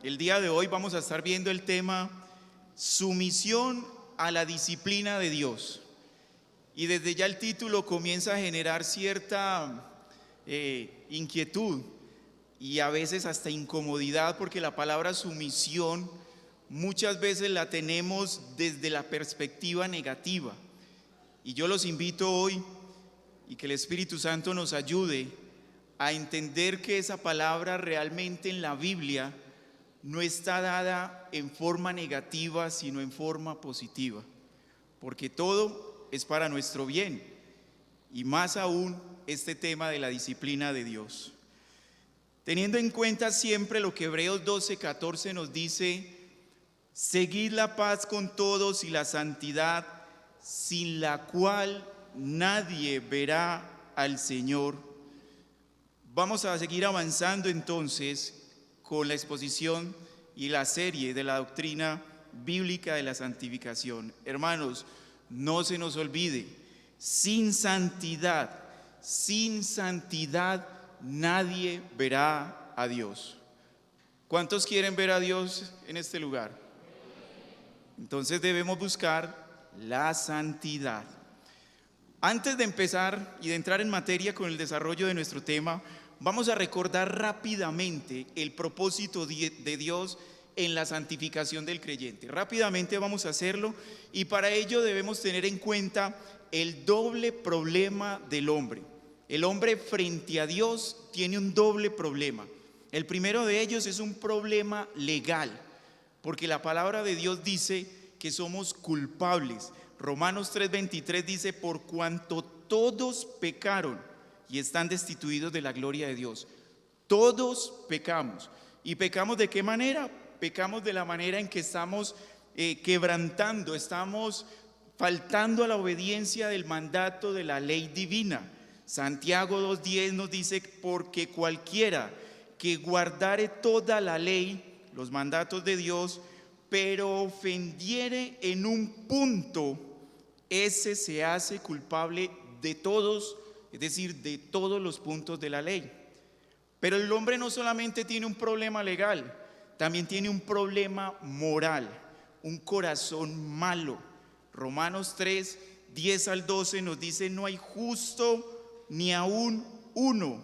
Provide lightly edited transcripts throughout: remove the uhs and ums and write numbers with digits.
El día de hoy vamos a estar viendo el tema sumisión a la disciplina de Dios. Y desde ya el título comienza a generar cierta inquietud y a veces hasta incomodidad, porque la palabra sumisión muchas veces la tenemos desde la perspectiva negativa. Y yo los invito hoy y que el Espíritu Santo nos ayude a entender que esa palabra realmente en la Biblia no está dada en forma negativa, sino en forma positiva, porque todo es para nuestro bien, y más aún este tema de la disciplina de Dios. Teniendo en cuenta siempre lo que Hebreos 12:14 nos dice: seguid la paz con todos y la santidad, sin la cual nadie verá al Señor. Vamos a seguir avanzando entonces con la exposición y la serie de la doctrina bíblica de la santificación. Hermanos, no se nos olvide, sin santidad nadie verá a Dios. ¿Cuántos quieren ver a Dios en este lugar? Entonces debemos buscar la santidad. Antes de empezar y de entrar en materia con el desarrollo de nuestro tema, vamos a recordar rápidamente el propósito de Dios en la santificación del creyente. Rápidamente vamos a hacerlo, y para ello debemos tener en cuenta el doble problema del hombre. El hombre frente a Dios tiene un doble problema. El primero de ellos es un problema legal, porque la palabra de Dios dice que somos culpables. Romanos 3:23 dice: por cuanto todos pecaron y están destituidos de la gloria de Dios. Todos pecamos. ¿Y pecamos de qué manera? Pecamos de la manera en que estamos quebrantando, estamos faltando a la obediencia del mandato de la ley divina. Santiago 2:10 nos dice: porque cualquiera que guardare toda la ley, los mandatos de Dios, pero ofendiere en un punto, ese se hace culpable de todos, es decir, de todos los puntos de la ley. Pero el hombre no solamente tiene un problema legal, también tiene un problema moral, un corazón malo. Romanos 3:10-12 nos dice: no hay justo ni aún uno,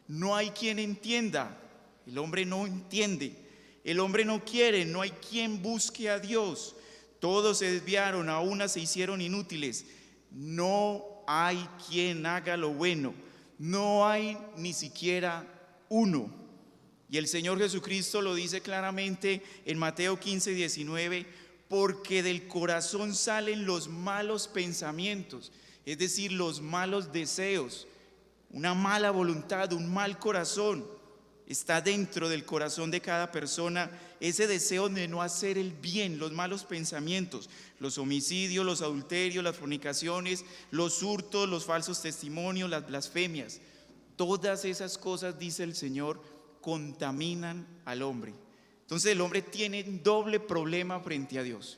no hay quien entienda. El hombre no entiende, el hombre no quiere, no hay quien busque a Dios. Todos se desviaron, a una se hicieron inútiles. No hay quien haga lo bueno, no hay ni siquiera uno. Y el Señor Jesucristo lo dice claramente en Mateo 15:19: porque del corazón salen los malos pensamientos, es decir, los malos deseos. Una mala voluntad, un mal corazón está dentro del corazón de cada persona, ese deseo de no hacer el bien, los malos pensamientos, los homicidios, los adulterios, las fornicaciones, los hurtos, los falsos testimonios, las blasfemias. Todas esas cosas, dice el Señor, contaminan al hombre. Entonces el hombre tiene un doble problema frente a Dios.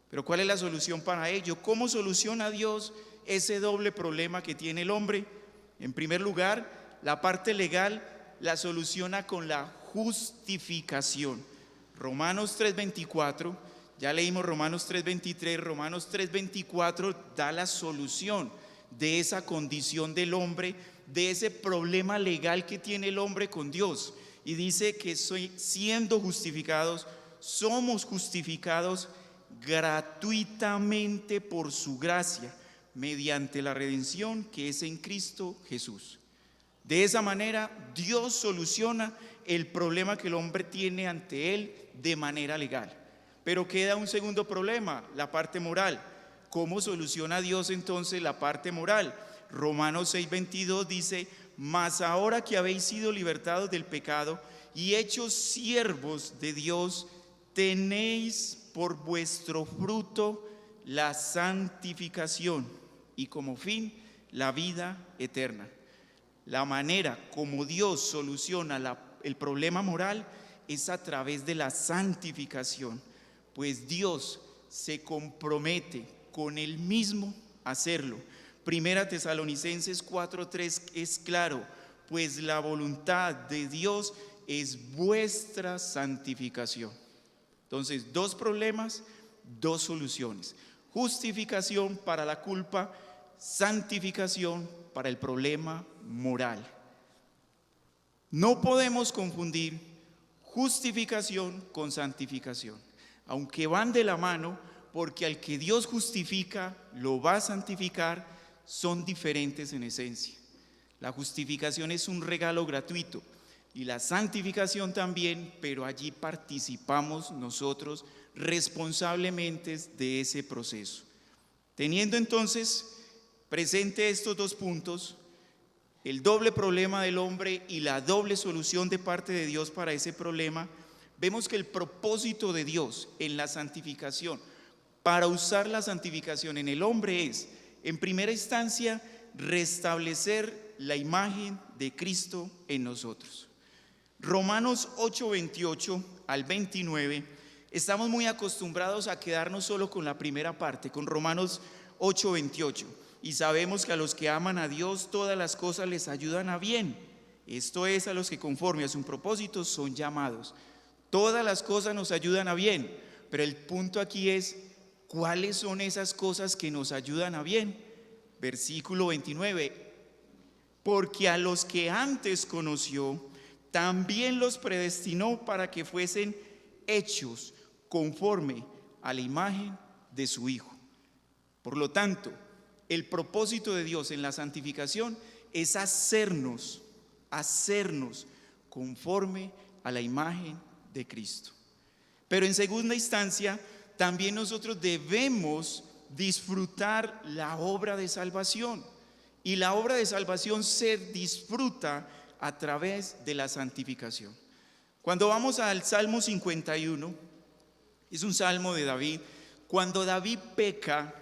Pero ¿cuál es la solución para ello? ¿Cómo soluciona Dios ese doble problema que tiene el hombre? En primer lugar, la parte legal la soluciona con la justificación. Romanos 3:24, ya leímos Romanos 3:23, Romanos 3:24 da la solución de esa condición del hombre, de ese problema legal que tiene el hombre con Dios. Y dice que siendo justificados, somos justificados gratuitamente por su gracia, mediante la redención que es en Cristo Jesús. De esa manera Dios soluciona el problema que el hombre tiene ante él de manera legal. Pero queda un segundo problema, la parte moral. ¿Cómo soluciona Dios entonces la parte moral? Romanos 6:22 dice: mas ahora que habéis sido libertados del pecado y hechos siervos de Dios, tenéis por vuestro fruto la santificación y como fin la vida eterna. La manera como Dios soluciona el problema moral es a través de la santificación, pues Dios se compromete con Él mismo a hacerlo. Primera Tesalonicenses 4:3 es claro: pues la voluntad de Dios es vuestra santificación. Entonces, 2 problemas, 2 soluciones. Justificación para la culpa, santificación para el problema moral. No podemos confundir justificación con santificación, aunque van de la mano, porque al que Dios justifica, lo va a santificar, son diferentes en esencia. La justificación es un regalo gratuito y la santificación también, pero allí participamos nosotros responsablemente de ese proceso. Teniendo entonces presente estos 2 puntos, el doble problema del hombre y la doble solución de parte de Dios para ese problema, vemos que el propósito de Dios en la santificación, para usar la santificación en el hombre es, en primera instancia, restablecer la imagen de Cristo en nosotros. Romanos 8:28 al 29, estamos muy acostumbrados a quedarnos solo con la primera parte, con Romanos 8:28, y sabemos que a los que aman a Dios todas las cosas les ayudan a bien, esto es, a los que conforme a su propósito son llamados. Todas las cosas nos ayudan a bien, pero el punto aquí es, ¿cuáles son esas cosas que nos ayudan a bien? Versículo 29, porque a los que antes conoció, también los predestinó para que fuesen hechos conforme a la imagen de su Hijo. Por lo tanto, el propósito de Dios en la santificación es hacernos conforme a la imagen de Cristo. Pero en segunda instancia, también nosotros debemos disfrutar la obra de salvación. Y la obra de salvación se disfruta a través de la santificación. Cuando vamos al Salmo 51, es un salmo de David. Cuando David peca,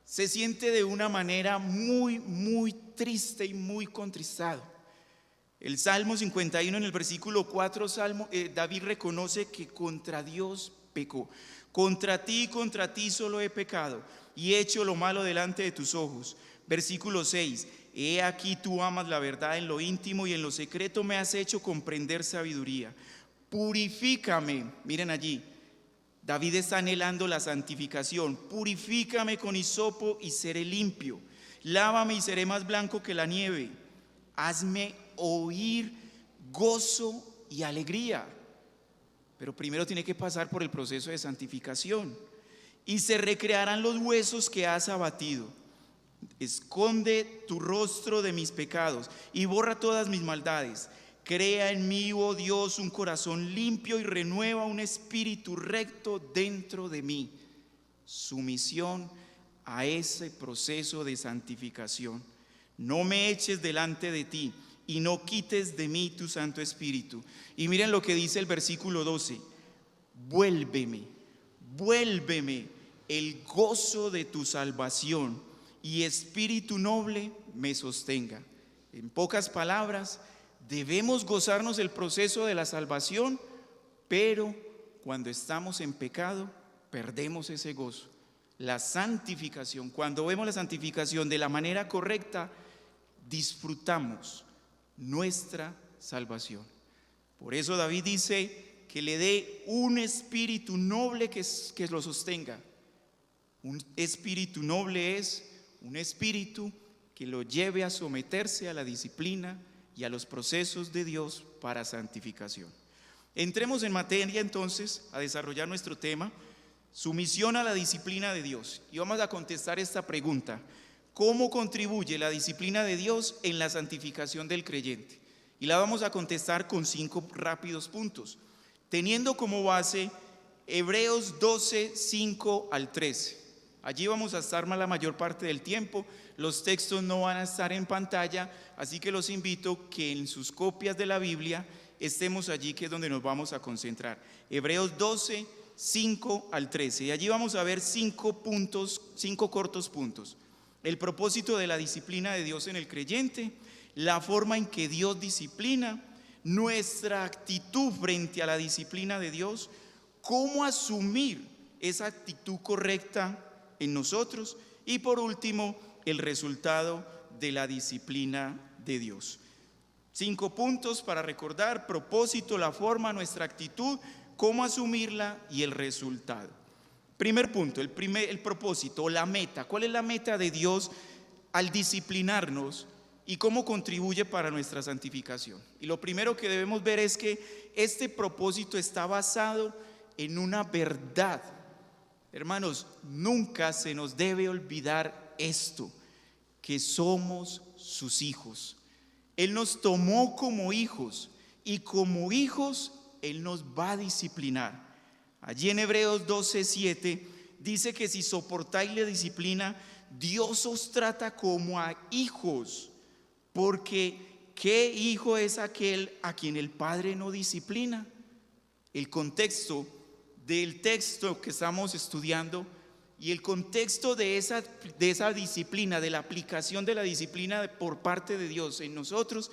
se siente de una manera muy triste y muy contristado. El Salmo 51, en el versículo 4, David reconoce que contra Dios pecó. Contra ti solo he pecado y he hecho lo malo delante de tus ojos. Versículo 6, he aquí tú amas la verdad en lo íntimo y en lo secreto me has hecho comprender sabiduría. Purifícame, miren allí, David está anhelando la santificación. Purifícame con hisopo y seré limpio. Lávame y seré más blanco que la nieve. Hazme oír gozo y alegría. Pero primero tiene que pasar por el proceso de santificación. Y se recrearán los huesos que has abatido. Esconde tu rostro de mis pecados y borra todas mis maldades. Crea en mí, oh Dios, un corazón limpio y renueva un espíritu recto dentro de mí. Sumisión a ese proceso de santificación. No me eches delante de ti y no quites de mí tu Santo Espíritu. Y miren lo que dice el versículo 12. Vuélveme el gozo de tu salvación y espíritu noble me sostenga. En pocas palabras, debemos gozarnos del proceso de la salvación, pero cuando estamos en pecado, perdemos ese gozo. La santificación, cuando vemos la santificación de la manera correcta, disfrutamos nuestra salvación. Por eso David dice que le dé un espíritu noble que lo sostenga. Un espíritu noble es un espíritu que lo lleve a someterse a la disciplina y a los procesos de Dios para santificación. Entremos en materia entonces a desarrollar nuestro tema, sumisión a la disciplina de Dios. Y vamos a contestar esta pregunta: ¿cómo contribuye la disciplina de Dios en la santificación del creyente? Y la vamos a contestar con 5 rápidos puntos, teniendo como base Hebreos 12, 5 al 13. Allí vamos a estar la mayor parte del tiempo. Los textos no van a estar en pantalla, así que los invito que en sus copias de la Biblia estemos allí, que es donde nos vamos a concentrar. Hebreos 12, 5 al 13. Y allí vamos a ver 5 puntos, 5 cortos puntos. El propósito de la disciplina de Dios en el creyente, la forma en que Dios disciplina, nuestra actitud frente a la disciplina de Dios, cómo asumir esa actitud correcta en nosotros, y por último, el resultado de la disciplina de Dios. 5 puntos para recordar: propósito, la forma, nuestra actitud, cómo asumirla y el resultado. Primer punto, el propósito o la meta. ¿Cuál es la meta de Dios al disciplinarnos y cómo contribuye para nuestra santificación? Y lo primero que debemos ver es que este propósito está basado en una verdad. Hermanos, nunca se nos debe olvidar esto, que somos sus hijos. Él nos tomó como hijos y como hijos Él nos va a disciplinar. Allí en Hebreos 12:7 dice que si soportáis la disciplina, Dios os trata como a hijos, porque ¿qué hijo es aquel a quien el Padre no disciplina? El contexto del texto que estamos estudiando y el contexto de esa disciplina, de la aplicación de la disciplina por parte de Dios en nosotros,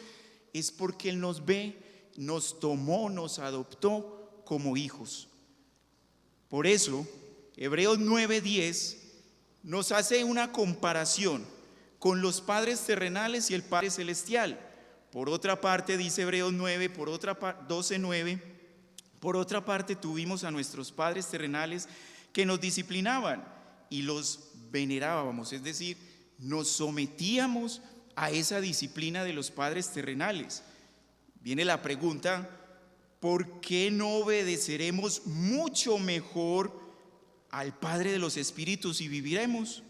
es porque Él nos ve, nos tomó, nos adoptó como hijos. Por eso, Hebreos 9:10 nos hace una comparación con los padres terrenales y el Padre celestial. Por otra parte, dice Hebreos 12:9, por otra parte tuvimos a nuestros padres terrenales que nos disciplinaban y los venerábamos, es decir, nos sometíamos a esa disciplina de los padres terrenales. Viene la pregunta: ¿por qué no obedeceremos mucho mejor al Padre de los Espíritus y viviremos?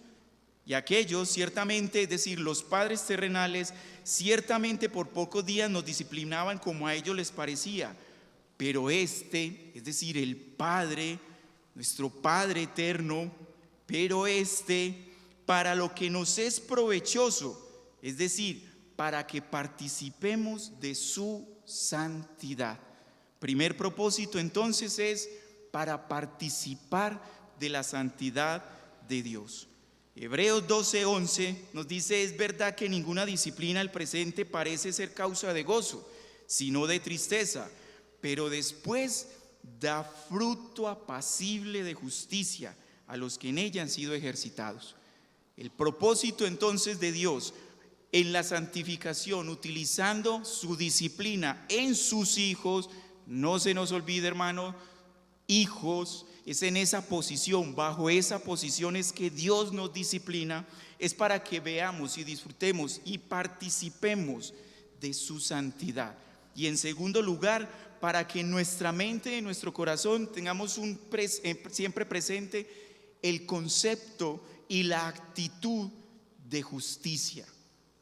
Y aquellos ciertamente, es decir, los padres terrenales, ciertamente por pocos días nos disciplinaban como a ellos les parecía, pero es decir, el Padre, nuestro Padre eterno, pero para lo que nos es provechoso, es decir, para que participemos de su santidad. Primer propósito entonces es para participar de la santidad de Dios. Hebreos 12:11 nos dice: es verdad que ninguna disciplina al presente parece ser causa de gozo, sino de tristeza, pero después da fruto apacible de justicia a los que en ella han sido ejercitados. El propósito entonces de Dios en la santificación, utilizando su disciplina en sus hijos, no se nos olvide, hermano, hijos, es en esa posición, bajo esa posición es que Dios nos disciplina, es para que veamos y disfrutemos y participemos de su santidad. Y en segundo lugar, para que en nuestra mente, en nuestro corazón tengamos siempre presente el concepto y la actitud de justicia,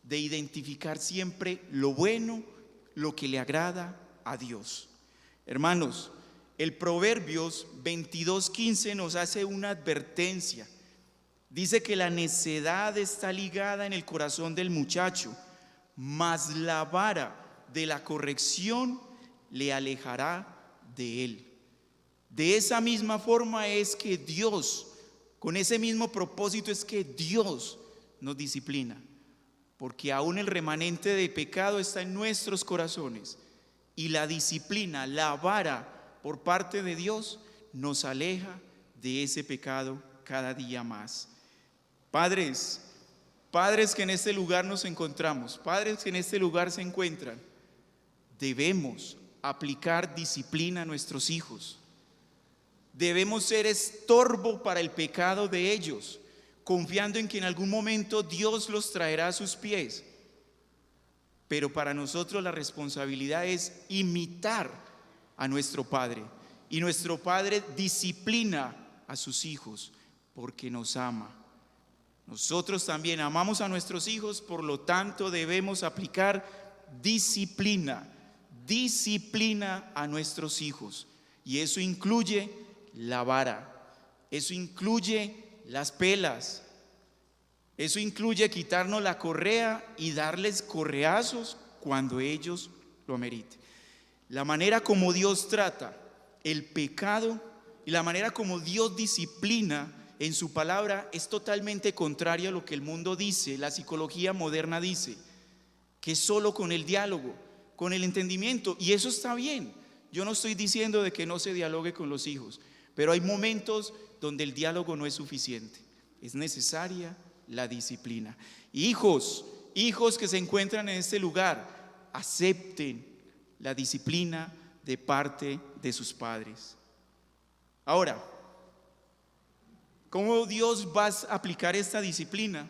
de identificar siempre lo bueno, lo que le agrada a Dios. Hermanos, el Proverbios 22:15 nos hace una advertencia. Dice que la necedad está ligada en el corazón del muchacho, mas la vara de la corrección le alejará de él. De esa misma forma es que Dios, con ese mismo propósito es que Dios nos disciplina, porque aún el remanente de pecado está en nuestros corazones y la disciplina, la vara por parte de Dios nos aleja de ese pecado cada día más. Padres que en este lugar nos encontramos, padres que en este lugar se encuentran, debemos aplicar disciplina a nuestros hijos. Debemos ser estorbo para el pecado de ellos, confiando en que en algún momento Dios los traerá a sus pies. Pero para nosotros la responsabilidad es imitar a nuestro Padre. Y nuestro Padre disciplina a sus hijos porque nos ama. Nosotros también amamos a nuestros hijos, por lo tanto debemos aplicar disciplina a nuestros hijos. Y eso incluye la vara, eso incluye las pelas, eso incluye quitarnos la correa y darles correazos cuando ellos lo ameriten. La manera como Dios trata el pecado y la manera como Dios disciplina en su palabra es totalmente contraria a lo que el mundo dice, la psicología moderna dice, que solo con el diálogo, con el entendimiento, y eso está bien. Yo no estoy diciendo de que no se dialogue con los hijos, pero hay momentos donde el diálogo no es suficiente, es necesaria la disciplina. Hijos que se encuentran en este lugar, acepten la disciplina de parte de sus padres. Ahora, ¿cómo Dios va a aplicar esta disciplina?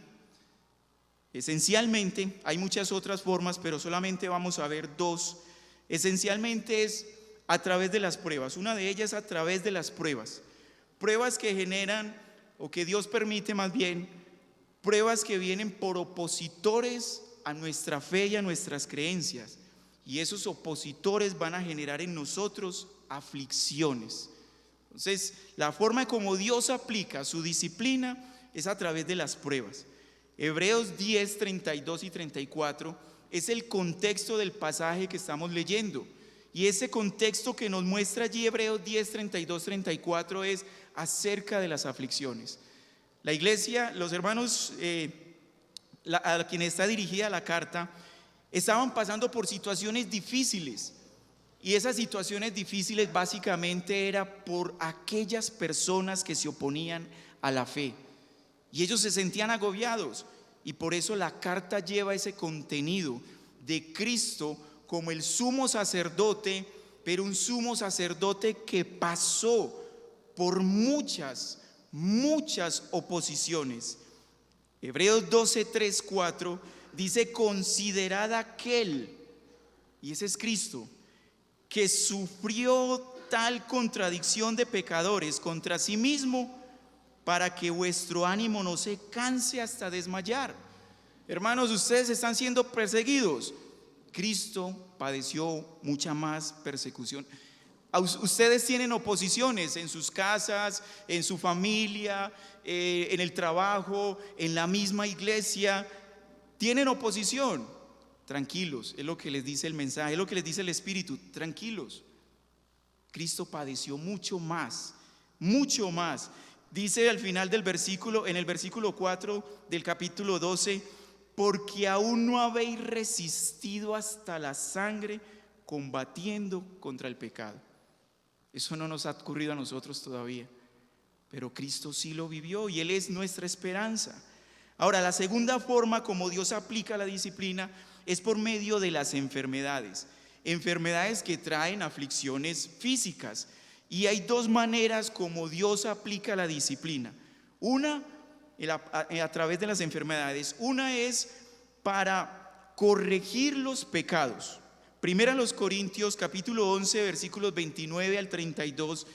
Esencialmente, hay muchas otras formas, pero solamente vamos a ver dos. Esencialmente es a través de las pruebas. Una de ellas a través de las pruebas. Pruebas que generan, o que Dios permite más bien, pruebas que vienen por opositores a nuestra fe y a nuestras creencias. Y esos opositores van a generar en nosotros aflicciones. Entonces, la forma como Dios aplica su disciplina es a través de las pruebas. Hebreos 10, 32 y 34 es el contexto del pasaje que estamos leyendo. Y ese contexto que nos muestra allí Hebreos 10, 32, 34 es acerca de las aflicciones. La iglesia, los hermanos a quienes está dirigida la carta, estaban pasando por situaciones difíciles. Y esas situaciones difíciles básicamente era por aquellas personas que se oponían a la fe. Y ellos se sentían agobiados, y por eso la carta lleva ese contenido de Cristo como el sumo sacerdote, pero un sumo sacerdote que pasó por muchas oposiciones. Hebreos 12, 3, 4 dice: considerad aquel, y ese es Cristo, que sufrió tal contradicción de pecadores contra sí mismo, para que vuestro ánimo no se canse hasta desmayar. Hermanos, ustedes están siendo perseguidos. Cristo padeció mucha más persecución. Ustedes tienen oposiciones en sus casas, en su familia, en el trabajo, en la misma iglesia. Tienen oposición. Tranquilos, es lo que les dice el mensaje, es lo que les dice el Espíritu. Tranquilos. Cristo padeció mucho más, mucho más. Dice al final del versículo, en el versículo 4 del capítulo 12: porque aún no habéis resistido hasta la sangre combatiendo contra el pecado. Eso no nos ha ocurrido a nosotros todavía, pero Cristo sí lo vivió y Él es nuestra esperanza. Ahora, la segunda forma como Dios aplica la disciplina es por medio de las enfermedades. Enfermedades que traen aflicciones físicas. Y hay dos maneras como Dios aplica la disciplina. Una, a través de las enfermedades. Una es para corregir los pecados. Primera los Corintios capítulo 11 versículos 29 al 32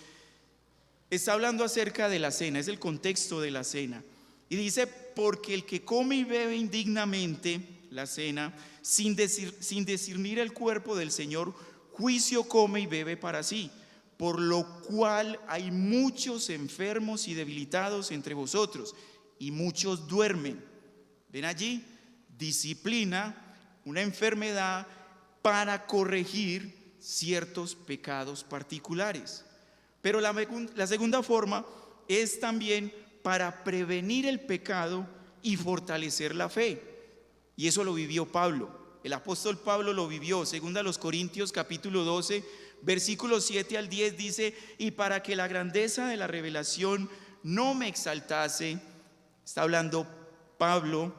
está hablando acerca de la cena, es el contexto de la cena. Y dice: porque el que come y bebe indignamente la cena, sin discernir el cuerpo del Señor, juicio come y bebe para sí. Por lo cual hay muchos enfermos y debilitados entre vosotros, y muchos duermen. ¿Ven allí? Disciplina, una enfermedad para corregir ciertos pecados particulares. Pero la segunda forma es también para prevenir el pecado y fortalecer la fe. Y eso lo vivió Pablo. El apóstol Pablo lo vivió. Segunda a los Corintios capítulo 12 versículos 7 al 10 dice: y para que la grandeza de la revelación no me exaltase, está hablando Pablo,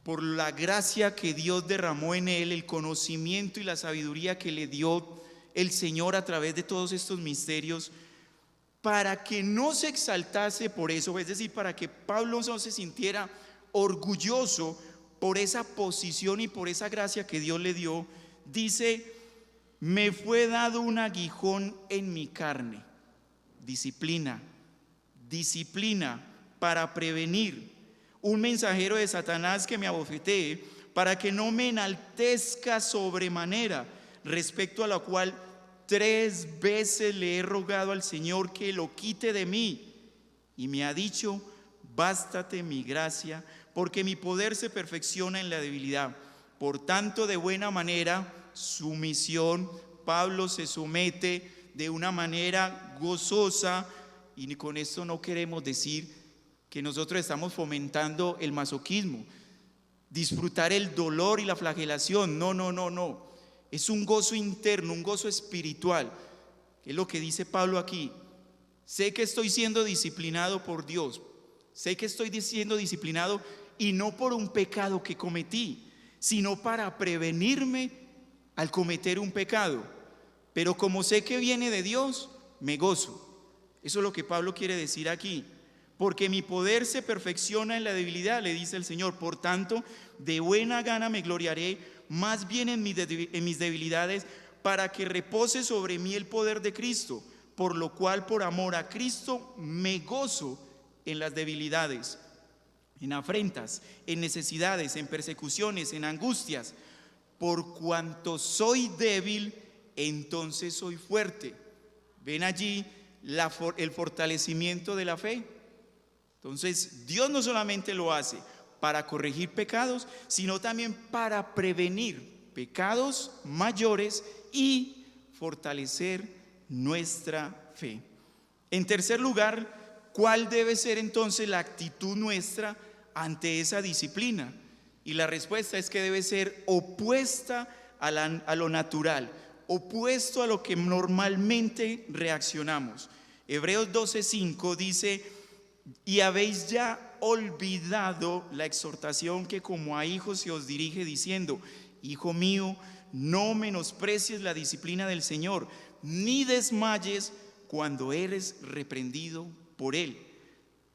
por la gracia que Dios derramó en él, el conocimiento y la sabiduría que le dio el Señor a través de todos estos misterios, para que no se exaltase por eso, es decir, para que Pablo no se sintiera orgulloso por esa posición y por esa gracia que Dios le dio, dice: me fue dado un aguijón en mi carne. Disciplina para prevenir. Un mensajero de Satanás que me abofetee, para que no me enaltezca sobremanera, respecto a la cual 3 veces le he rogado al Señor que lo quite de mí. Y me ha dicho: bástate mi gracia, porque mi poder se perfecciona en la debilidad. Por tanto, de buena manera, sumisión, Pablo se somete de una manera gozosa, y con esto no queremos decir que nosotros estamos fomentando el masoquismo, disfrutar el dolor y la flagelación. No. Es un gozo interno, un gozo espiritual, que es lo que dice Pablo aquí. Sé que estoy siendo disciplinado por Dios, sé que estoy siendo disciplinado y no por un pecado que cometí, sino para prevenirme al cometer un pecado. Pero como sé que viene de Dios, me gozo. Eso es lo que Pablo quiere decir aquí. Porque mi poder se perfecciona en la debilidad, le dice el Señor. Por tanto, de buena gana me gloriaré más bien en mis debilidades, para que repose sobre mí el poder de Cristo. Por lo cual, por amor a Cristo, me gozo en las debilidades, en afrentas, en necesidades, en persecuciones, en angustias. Por cuanto soy débil, entonces soy fuerte. Ven allí el fortalecimiento de la fe. Entonces Dios no solamente lo hace para corregir pecados, sino también para prevenir pecados mayores y fortalecer nuestra fe. En tercer lugar, ¿cuál debe ser entonces la actitud nuestra ante esa disciplina? Y la respuesta es que debe ser opuesta a lo natural, opuesto a lo que normalmente reaccionamos. Hebreos 12:5 dice: y habéis ya olvidado la exhortación que como a hijos se os dirige, diciendo: hijo mío, no menosprecies la disciplina del Señor, ni desmayes cuando eres reprendido por Él.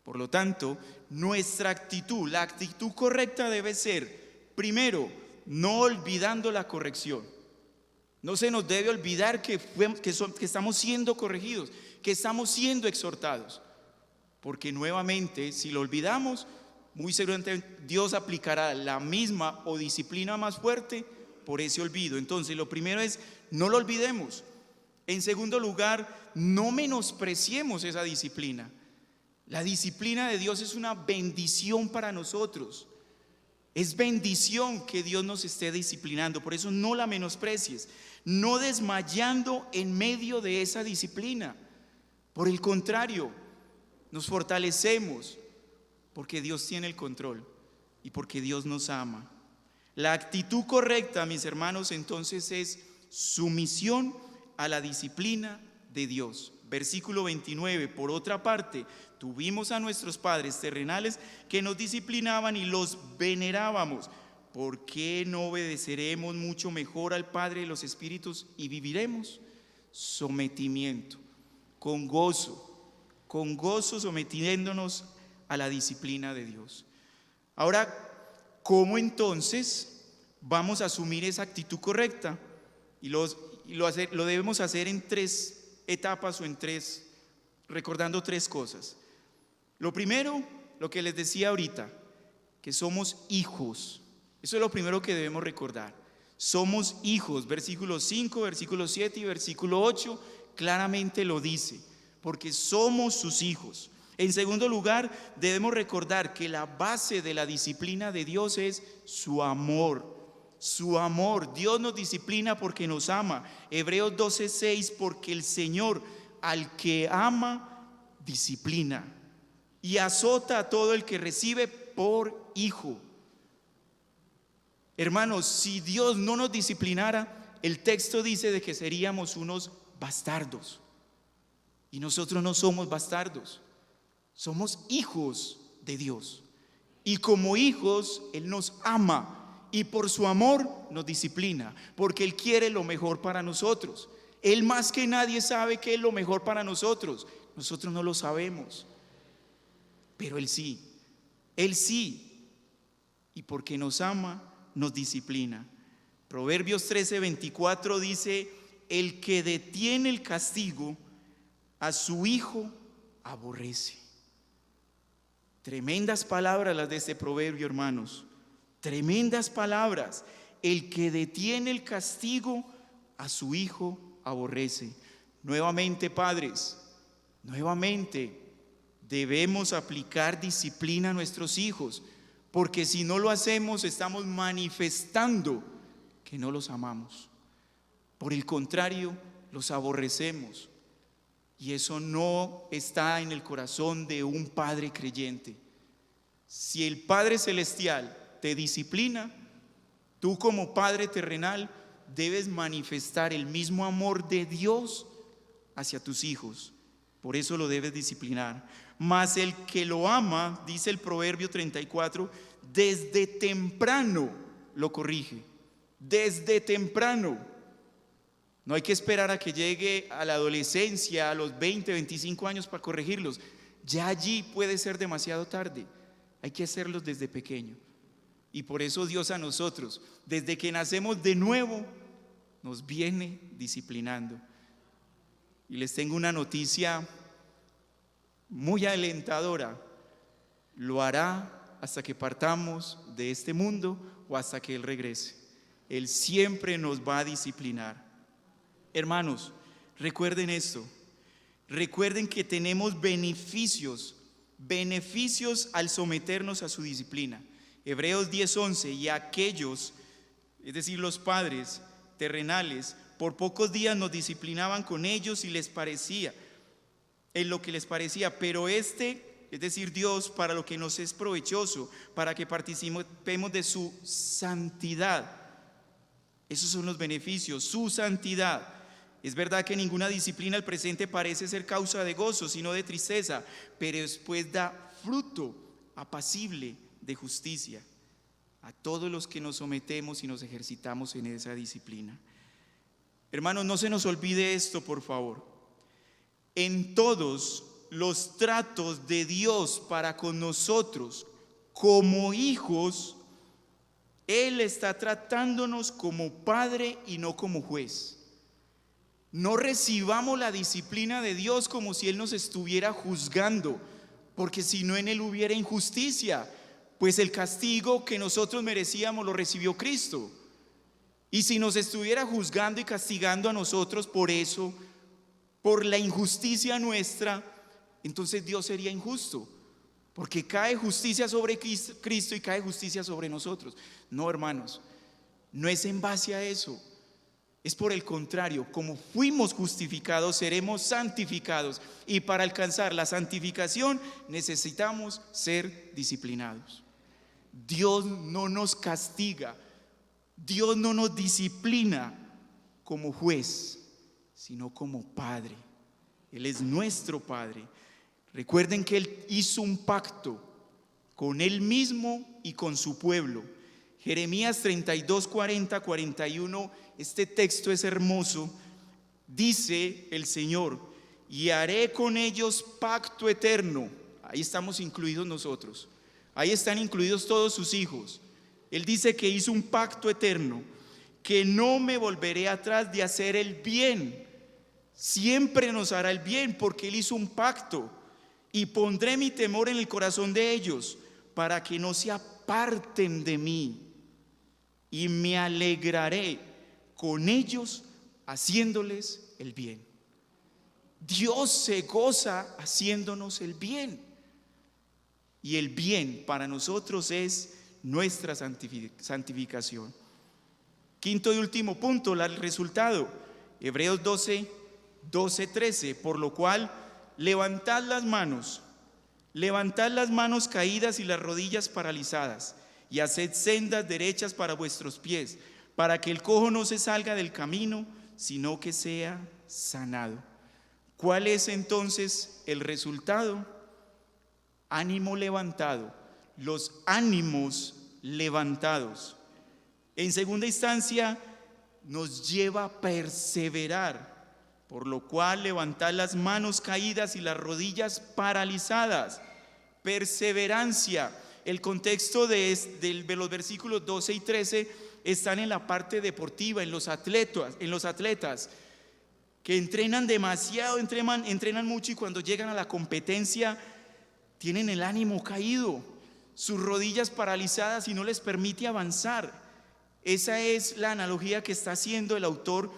Por lo tanto, nuestra actitud, la actitud correcta debe ser, primero, no olvidando la corrección. No se nos debe olvidar que estamos siendo corregidos, que estamos siendo exhortados. Porque nuevamente, si lo olvidamos, muy seguramente Dios aplicará la misma o disciplina más fuerte por ese olvido. Entonces, lo primero es, no lo olvidemos. En segundo lugar, no menospreciemos esa disciplina. La disciplina de Dios es una bendición para nosotros. Es bendición que Dios nos esté disciplinando. Por eso no la menosprecies, no desmayando en medio de esa disciplina. Por el contrario, nos fortalecemos porque Dios tiene el control y porque Dios nos ama. La actitud correcta, mis hermanos, entonces es sumisión a la disciplina de Dios. Versículo 29, por otra parte, tuvimos a nuestros padres terrenales que nos disciplinaban y los venerábamos. ¿Por qué no obedeceremos mucho mejor al Padre de los Espíritus y viviremos? Sometimiento, con gozo sometiéndonos a la disciplina de Dios. Ahora, ¿cómo entonces vamos a asumir esa actitud correcta? Y lo debemos hacer en tres etapas o recordando tres cosas. Lo primero, lo que les decía ahorita, que somos hijos. Eso es lo primero que debemos recordar. Somos hijos. Versículo 5, versículo 7 y versículo 8 claramente lo dice, porque somos sus hijos. En segundo lugar, debemos recordar que la base de la disciplina de Dios es su amor. Su amor. Dios nos disciplina porque nos ama. Hebreos 12:6, porque el Señor al que ama disciplina y azota a todo el que recibe por hijo. Hermanos, si Dios no nos disciplinara, el texto dice de que seríamos unos bastardos. Y nosotros no somos bastardos, somos hijos de Dios. Y como hijos, Él nos ama. Y por su amor nos disciplina, porque Él quiere lo mejor para nosotros. Él más que nadie sabe qué es lo mejor para nosotros. Nosotros no lo sabemos, pero Él sí. Él sí. Y porque nos ama, nos disciplina. Proverbios 13:24 dice: el que detiene el castigo, a su hijo aborrece. Tremendas palabras las de este proverbio, hermanos. Tremendas palabras. El que detiene el castigo, a su hijo aborrece. Nuevamente, padres, nuevamente debemos aplicar disciplina a nuestros hijos, porque si no lo hacemos, estamos manifestando que no los amamos. Por el contrario, los aborrecemos. Y eso no está en el corazón de un padre creyente. Si el Padre Celestial te disciplina, tú como padre terrenal debes manifestar el mismo amor de Dios hacia tus hijos. Por eso lo debes disciplinar. Mas el que lo ama, dice el Proverbio 34, desde temprano lo corrige, desde temprano. No hay que esperar a que llegue a la adolescencia, a los 20, 25 años para corregirlos. Ya allí puede ser demasiado tarde. Hay que hacerlos desde pequeño. Y por eso Dios a nosotros, desde que nacemos de nuevo, nos viene disciplinando. Y les tengo una noticia muy alentadora. Lo hará hasta que partamos de este mundo o hasta que Él regrese. Él siempre nos va a disciplinar. Hermanos, recuerden esto. Recuerden que tenemos beneficios al someternos a su disciplina. Hebreos 10:11, y aquellos, es decir, los padres terrenales, por pocos días nos disciplinaban con ellos y les parecía, en lo que les parecía, pero es decir, Dios, para lo que nos es provechoso, para que participemos de su santidad. Esos son los beneficios, su santidad. Es verdad que ninguna disciplina al presente parece ser causa de gozo, sino de tristeza, pero después da fruto apacible de justicia a todos los que nos sometemos y nos ejercitamos en esa disciplina. Hermanos, no se nos olvide esto, por favor. En todos los tratos de Dios para con nosotros como hijos, Él está tratándonos como padre y no como juez. No recibamos la disciplina de Dios como si Él nos estuviera juzgando, porque si no, en Él hubiera injusticia, pues el castigo que nosotros merecíamos lo recibió Cristo. Y si nos estuviera juzgando y castigando a nosotros por eso, por la injusticia nuestra, entonces Dios sería injusto, porque cae justicia sobre Cristo y cae justicia sobre nosotros. No, hermanos, no es en base a eso. Es por el contrario, como fuimos justificados, seremos santificados. Y para alcanzar la santificación necesitamos ser disciplinados. Dios no nos castiga, Dios no nos disciplina como juez, sino como Padre. Él es nuestro Padre. Recuerden que Él hizo un pacto con Él mismo y con su pueblo. Jeremías 32, 40, 41, este texto es hermoso. Dice el Señor: y haré con ellos pacto eterno. Ahí estamos incluidos nosotros. Ahí están incluidos todos sus hijos. Él dice que hizo un pacto eterno, que no me volveré atrás de hacer el bien. Siempre nos hará el bien porque Él hizo un pacto. Y pondré mi temor en el corazón de ellos para que no se aparten de mí. Y me alegraré con ellos haciéndoles el bien. Dios se goza haciéndonos el bien. Y el bien para nosotros es nuestra santificación. Quinto y último punto, el resultado. Hebreos 12, 13. Por lo cual, levantad las manos caídas y las rodillas paralizadas, y haced sendas derechas para vuestros pies, para que el cojo no se salga del camino, sino que sea sanado. ¿Cuál es entonces el resultado? Ánimo levantado, los ánimos levantados. En segunda instancia, nos lleva a perseverar, por lo cual levantad las manos caídas y las rodillas paralizadas. Perseverancia. El contexto de los versículos 12 y 13 están en la parte deportiva, en los atletas que entrenan demasiado, entrenan mucho, y cuando llegan a la competencia tienen el ánimo caído, sus rodillas paralizadas y no les permite avanzar. Esa es la analogía que está haciendo el autor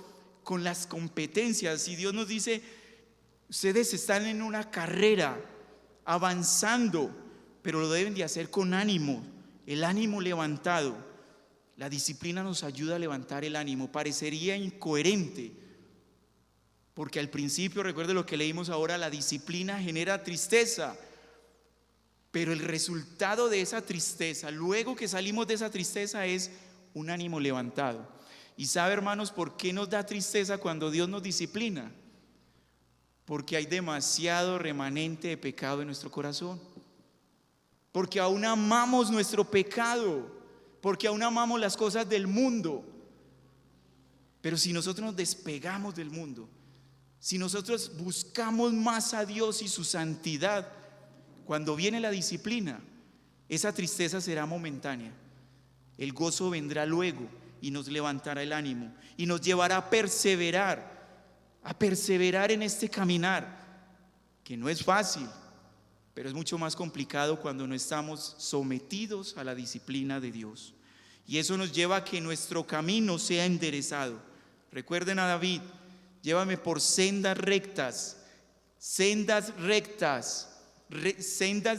con las competencias. Y Dios nos dice: ustedes están en una carrera, avanzando, pero lo deben de hacer con ánimo, el ánimo levantado. La disciplina nos ayuda a levantar el ánimo. Parecería incoherente, porque al principio, recuerde lo que leímos ahora, la disciplina genera tristeza, pero el resultado de esa tristeza, luego que salimos de esa tristeza, es un ánimo levantado. Y sabe, hermanos, ¿por qué nos da tristeza cuando Dios nos disciplina? Porque hay demasiado remanente de pecado en nuestro corazón, porque aún amamos nuestro pecado, porque aún amamos las cosas del mundo. Pero si nosotros nos despegamos del mundo, si nosotros buscamos más a Dios y su santidad, cuando viene la disciplina, esa tristeza será momentánea. El gozo vendrá luego y nos levantará el ánimo y nos llevará a perseverar en este caminar, que no es fácil, pero es mucho más complicado cuando no estamos sometidos a la disciplina de Dios. Y eso nos lleva a que nuestro camino sea enderezado. Recuerden a David: llévame por sendas rectas, sendas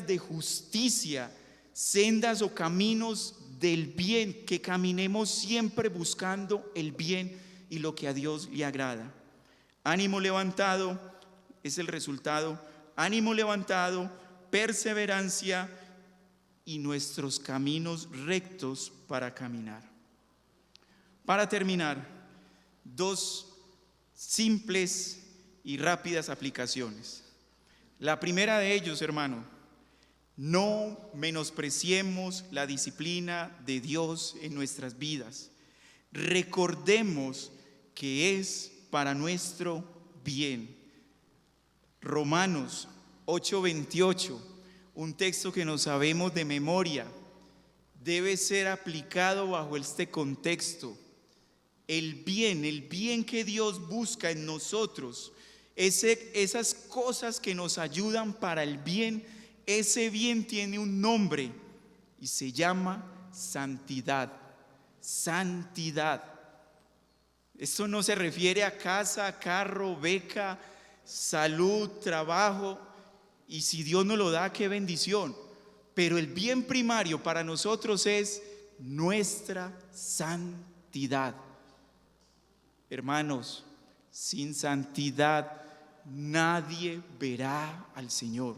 de justicia, sendas o caminos del bien, que caminemos siempre buscando el bien y lo que a Dios le agrada. Ánimo levantado es el resultado, ánimo levantado, perseverancia y nuestros caminos rectos para caminar. Para terminar, 2 simples y rápidas aplicaciones. La primera de ellos, hermano: no menospreciemos la disciplina de Dios en nuestras vidas. Recordemos que es para nuestro bien. Romanos 8:28, un texto que nos sabemos de memoria, debe ser aplicado bajo este contexto. El bien que Dios busca en nosotros, esas cosas que nos ayudan para el bien, ese bien tiene un nombre y se llama santidad. Santidad. Esto no se refiere a casa, carro, beca, salud, trabajo, y si Dios nos lo da, qué bendición. Pero el bien primario para nosotros es nuestra santidad. Hermanos, sin santidad nadie verá al Señor.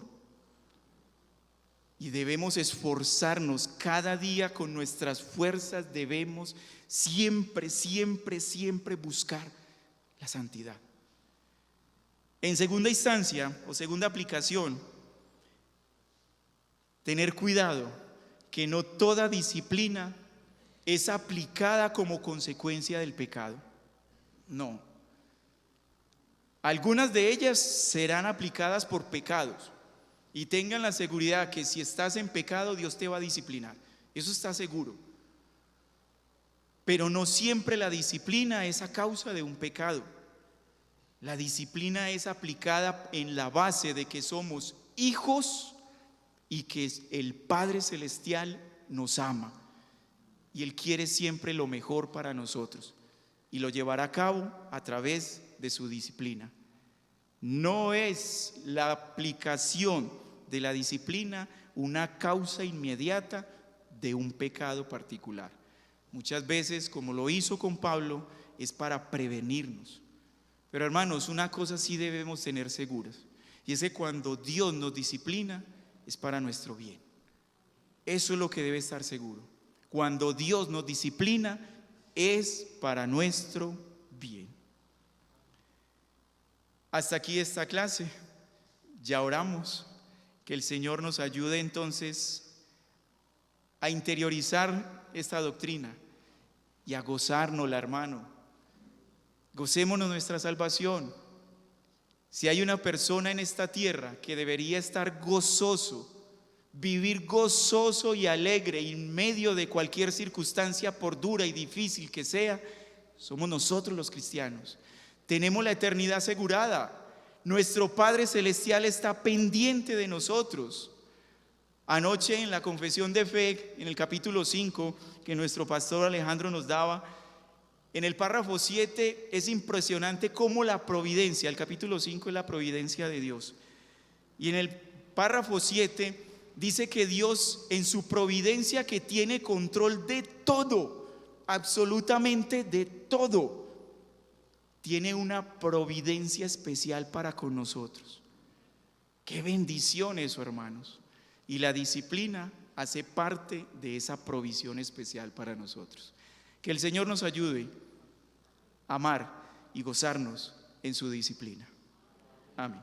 Y debemos esforzarnos cada día con nuestras fuerzas, debemos siempre buscar la santidad. En segunda instancia o segunda aplicación, tener cuidado que no toda disciplina es aplicada como consecuencia del pecado. No. Algunas de ellas serán aplicadas por pecados. Y tengan la seguridad que si estás en pecado, Dios te va a disciplinar. Eso está seguro. Pero no siempre la disciplina es a causa de un pecado. La disciplina es aplicada en la base de que somos hijos y que el Padre Celestial nos ama. Y Él quiere siempre lo mejor para nosotros. Y lo llevará a cabo a través de su disciplina. No es la aplicación de la disciplina una causa inmediata de un pecado particular. Muchas veces, como lo hizo con Pablo, es para prevenirnos. Pero hermanos, una cosa sí debemos tener seguras, y es que cuando Dios nos disciplina es para nuestro bien. Eso es lo que debe estar seguro. Cuando Dios nos disciplina es para nuestro bien. Hasta aquí esta clase. Ya oramos. Que el Señor nos ayude entonces a interiorizar esta doctrina y a gozárnosla, hermano. Gocémonos nuestra salvación. Si hay una persona en esta tierra que debería estar gozoso, vivir gozoso y alegre en medio de cualquier circunstancia, por dura y difícil que sea, somos nosotros los cristianos. Tenemos la eternidad asegurada. Nuestro Padre Celestial está pendiente de nosotros. Anoche en la confesión de fe, en el capítulo 5, que nuestro pastor Alejandro nos daba, en el párrafo 7 es impresionante cómo la providencia, el capítulo 5 es la providencia de Dios. Y en el párrafo 7 dice que Dios, en su providencia, que tiene control de todo, absolutamente de todo, tiene una providencia especial para con nosotros. Qué bendición eso, hermanos. Y la disciplina hace parte de esa provisión especial para nosotros. Que el Señor nos ayude a amar y gozarnos en su disciplina. Amén.